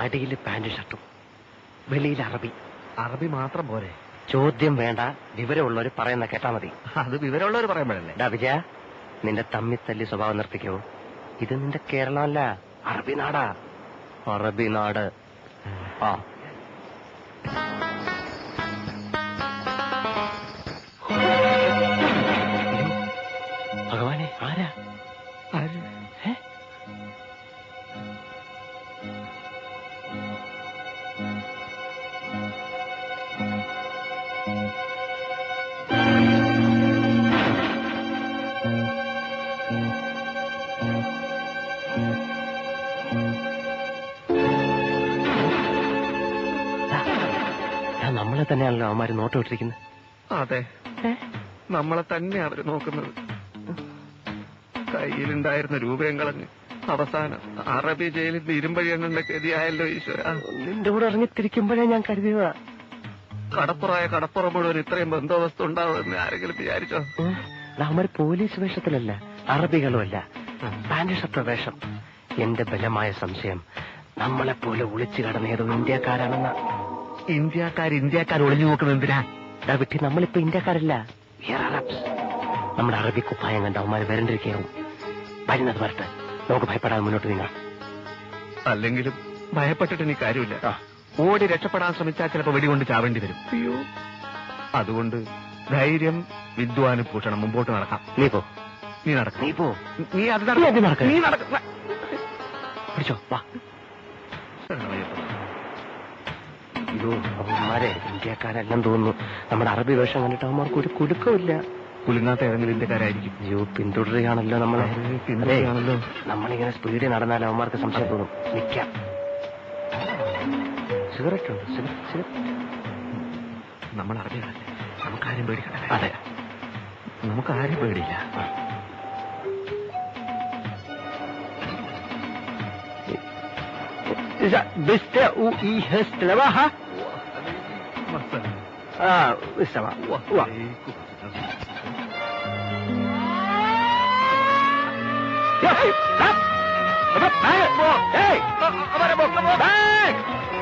അടിയിൽ പാന്റ് ഷർട്ടും, വെളിയിൽ അറബി. അറബി മാത്രം പോരെ? ചോദ്യം വേണ്ട, വിവരമുള്ളവർ പറയുന്ന കേട്ടാ മതി. അത് വിവരമുള്ളവർ പറയുമ്പോഴല്ലേ. ഡാ വിജയ, നിന്റെ തമ്മിത്തല്ലി സ്വഭാവം നിർത്തിക്കോ. ഇത് നിന്റെ കേരളമല്ല, അറബി നാടാ. അറബി നാട്. ആ ഭഗവാനെ, ആരാ? നമ്മളെ തന്നെയാണല്ലോ അവന്മാര് നോട്ട് വിട്ടിരിക്കുന്നത്. അതെ, നമ്മളെ തന്നെയാ അവര് നോക്കുന്നത്. കയ്യിലുണ്ടായിരുന്ന രൂപയും കളഞ്ഞ് അവസാനം അറബി ജയിലിൽ ഇരുമ്പഴി എണ്ണന്റെ ഗതിയായല്ലോ ഈശ്വര. നിന്റെ കൂടെ ഇറങ്ങിത്തിരിക്കുമ്പോഴേ ഞാൻ കരുതിയതാ കടപ്പുറായ കടപ്പുറം മുഴുവൻ ഇത്രയും ബന്ധോവസ്ഥ ഉണ്ടാവുമെന്ന് ആരെങ്കിലും വിചാരിച്ചോ? അവന്മാര് പോലീസ് വേഷത്തിലല്ല, അറബികളുമല്ല, പാന്റ് ഷർട്ട് വേഷം. എന്റെ ബലമായ സംശയം നമ്മളെപ്പോലെ ഒളിച്ചു കടന്നേതോ ഇന്ത്യക്കാരാണെന്ന. ഇന്ത്യക്കാർ ഒളിഞ്ഞു നോക്കുന്നത് എന്തിനാ? വിട്ടി, നമ്മളിപ്പോ ഇന്ത്യക്കാരല്ല, നമ്മുടെ അറബി കുപ്പായം കണ്ട അവന്മാര് വരണ്ടിരിക്കാവും. വരുന്നത് വരട്ടെ, നമുക്ക് ഭയപ്പെടാതെ മുന്നോട്ട് നീങ്ങാം. അല്ലെങ്കിലും ഭയപ്പെട്ടിട്ട് നീ കാര്യമില്ല. ഓടി രക്ഷപ്പെടാൻ ശ്രമിച്ചാൽ ചിലപ്പോ വെടികൊണ്ട് ചാവേണ്ടി വരും. അയ്യോ, അതുകൊണ്ട് ധൈര്യം, വിദ്വാനും ഭൂഷണം, മുമ്പോട്ട് നടക്കാം. നീ പോ, നീ നടക്ക, നീ പോ, നീ അത് നീ നടക്ക. പിടിച്ചോ, വാ. അയ്യോ, അവന്മാരെ ഇന്ത്യക്കാരെല്ലാം തോന്നുന്നു. നമ്മുടെ അറബി വേഷം കണ്ടിട്ട് അവന്മാർക്ക് ഒരു കുലുക്കമില്ല. കുലുങ്ങാത്ത ഏതെങ്കിലും ഇന്ത്യക്കാരായിരിക്കും. അയ്യോ, പിന്തുടരുകയാണല്ലോ നമ്മളെ. പിന്തുടരുകയാണല്ലോ. നമ്മളിങ്ങനെ സ്പീഡിൽ നടന്നാൽ അവന്മാർക്ക് സംശയം തോന്നും. നിൽക്കാം. സിഗരറ്റ് ഉണ്ട്, സിഗരറ്റ്. നമ്മൾ അറിയാനല്ലേ, നമുക്കാരും പേടിക്കണ്ട. അതെ, നമുക്കാരും പേടിയില്ല. bist du hier Slawaha? استوى. يا